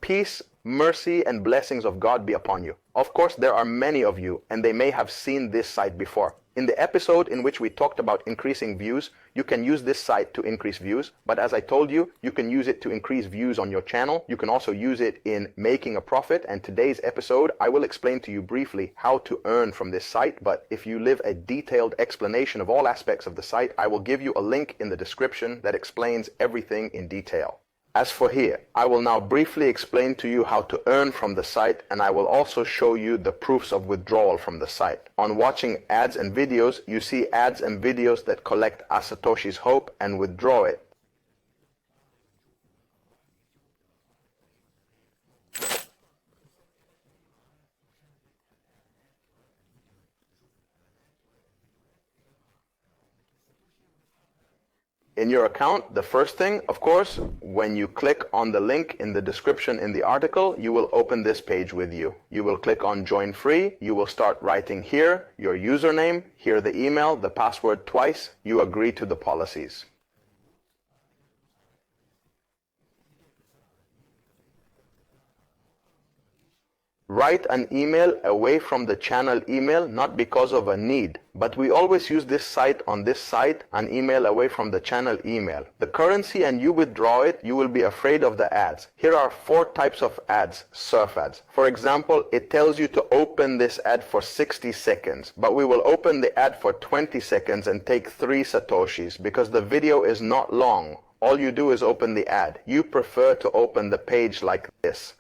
Peace, mercy, and blessings of God be upon you. Of course, there are many of you, and they may have seen this site before. In the episode in which we talked about increasing views, you can use this site to increase views. But as I told you, you can use it to increase views on your channel. You can also use it in making a profit. And today's episode, I will explain to you briefly how to earn from this site. But if you live a detailed explanation of all aspects of the site, I will give you a link in the description that explains everything in detail. As for here, I will now briefly explain to you how to earn from the site, and I will also show you the proofs of withdrawal from the site. On watching ads and videos, you see ads and videos that collect a Satoshi's Hope and withdraw it. In your account, the first thing, of course, when you click on the link in the description in the article, you will open this page with you. You will click on Join Free. You will start writing here your username, here the email, the password twice. You agree to the policies. Write an email away from the channel email, not because of a need, but we always use this site on this site, an email away from the channel email. The currency and you withdraw it, you will be afraid of the ads. Here are 4 types of ads, surf ads. For example, it tells you to open this ad for 60 seconds, but we will open the ad for 20 seconds and take 3 Satoshis because the video is not long. All you do is open the ad. You prefer to open the page like this.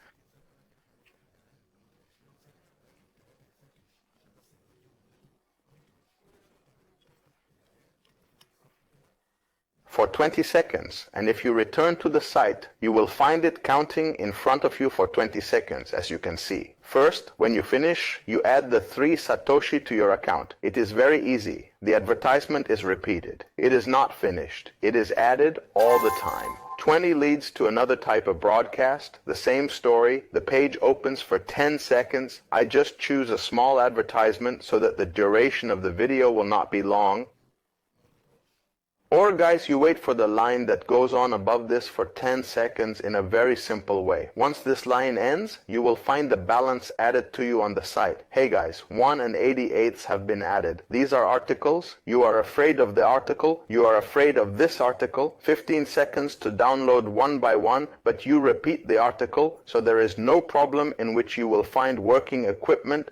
For 20 seconds, and if you return to the site, you will find it counting in front of you for 20 seconds, as you can see. First, when you finish, you add the 3 Satoshi to your account. It is very easy. The advertisement is repeated. It is not finished. It is added all the time. 20 leads to another type of broadcast. The same story. The page opens for 10 seconds. I just choose a small advertisement so that the duration of the video will not be long. Or guys, you wait for the line that goes on above this for 10 seconds in a very simple way. Once this line ends, you will find the balance added to you on the site. Hey guys, 1 88 have been added. These are articles. You are afraid of the article. You are afraid of this article. 15 seconds to download one by one, but you repeat the article, so there is no problem in which you will find working equipment.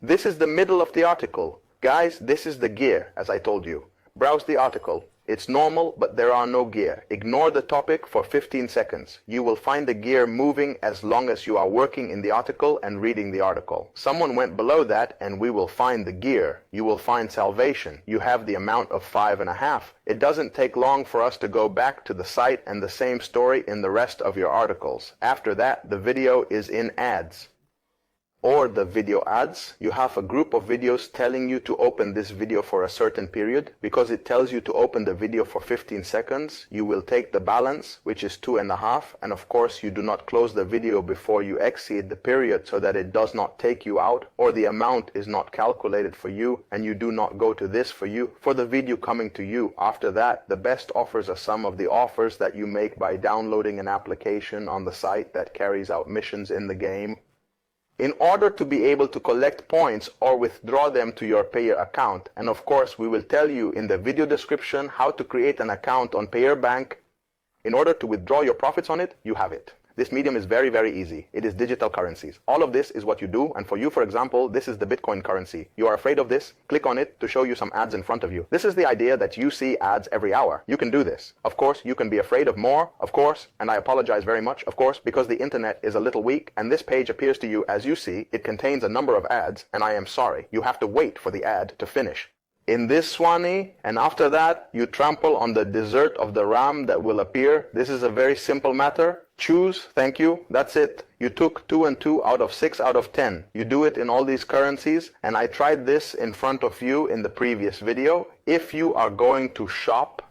This is the middle of the article. Guys, this is the gear, as I told you. Browse the article. It's normal, but there are no gear. Ignore the topic for 15 seconds. You will find the gear moving as long as you are working in the article and reading the article. Someone went below that, and we will find the gear. You will find salvation. You have the amount of 5.5. It doesn't take long for us to go back to the site and the same story in the rest of your articles. After that, the video is in ads. Or the video ads. You have a group of videos telling you to open this video for a certain period. Because it tells you to open the video for 15 seconds, you will take the balance, which is 2.5, and of course you do not close the video before you exceed the period so that it does not take you out, or the amount is not calculated for you, and you do not go to this for the video coming to you. After that, the best offers are some of the offers that you make by downloading an application on the site that carries out missions in the game. In order to be able to collect points or withdraw them to your Payer account, and of course we will tell you in the video description how to create an account on Payer Bank. In order to withdraw your profits on it, you have it. This medium is very, very easy. It is digital currencies. All of this is what you do, and for you, for example, this is the Bitcoin currency. You are afraid of this? Click on it to show you some ads in front of you. This is the idea that you see ads every hour. You can do this. Of course, you can be afraid of more, of course, and I apologize very much, of course, because the internet is a little weak, and this page appears to you as you see. It contains a number of ads, and I am sorry. You have to wait for the ad to finish. In this Swanee, and after that, you trample on the desert of the ram that will appear. This is a very simple matter. Choose, thank you, that's it. You took 2 and 2 out of 6 out of 10. You do it in all these currencies, and I tried this in front of you in the previous video. If you are going to shop,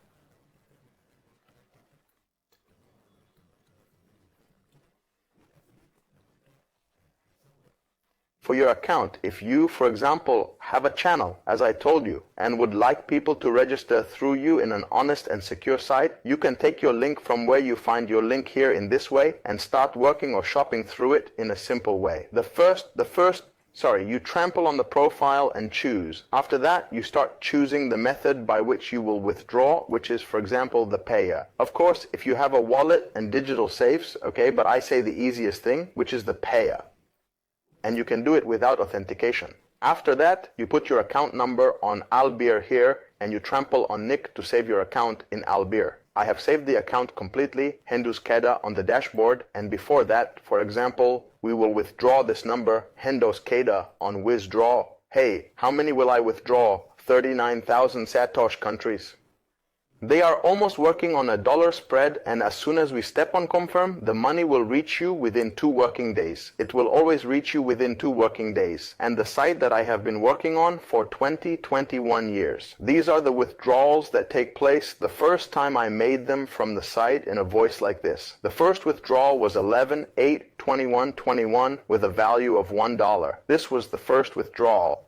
for your account. If you, for example, have a channel, as I told you, and would like people to register through you in an honest and secure site, you can take your link from where you find your link here in this way and start working or shopping through it in a simple way. You trample on the profile and choose. After that, you start choosing the method by which you will withdraw, which is, for example, the payer. Of course, if you have a wallet and digital safes, okay, but I say the easiest thing, which is the payer. And you can do it without authentication. After that, you put your account number on Albir here, and you trample on Nick to save your account in Albir. I have saved the account completely, Hendus Keda, on the dashboard, and before that, for example, we will withdraw this number, Hendos Keda, on Withdraw. Hey, how many will I withdraw? 39,000 Satosh countries. They are almost working on a dollar spread, and as soon as we step on confirm, the money will reach you within 2 working days. It will always reach you within 2 working days. And the site that I have been working on for 21 years. These are the withdrawals that take place the first time I made them from the site in a voice like this. The first withdrawal was 11/8/21/21 with a value of $1. This was the first withdrawal.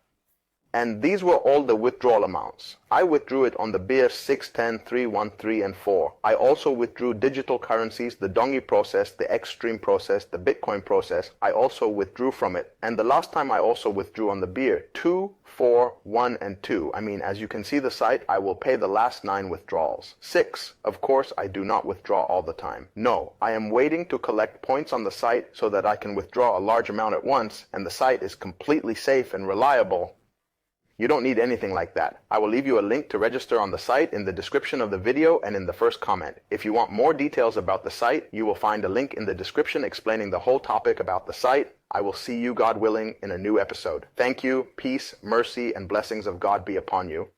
And these were all the withdrawal amounts. I withdrew it on the BIR 6, 10, 3, 1, 3, and 4. I also withdrew digital currencies, the Dongi process, the Xstream process, the Bitcoin process. I also withdrew from it. And the last time I also withdrew on the BIR 2, 4, 1, and 2. I mean, as you can see the site, I will pay the last 9 withdrawals. 6, of course, I do not withdraw all the time. No, I am waiting to collect points on the site so that I can withdraw a large amount at once, and the site is completely safe and reliable. You don't need anything like that. I will leave you a link to register on the site in the description of the video and in the first comment. If you want more details about the site, you will find a link in the description explaining the whole topic about the site. I will see you, God willing, in a new episode. Thank you, peace, mercy, and blessings of God be upon you.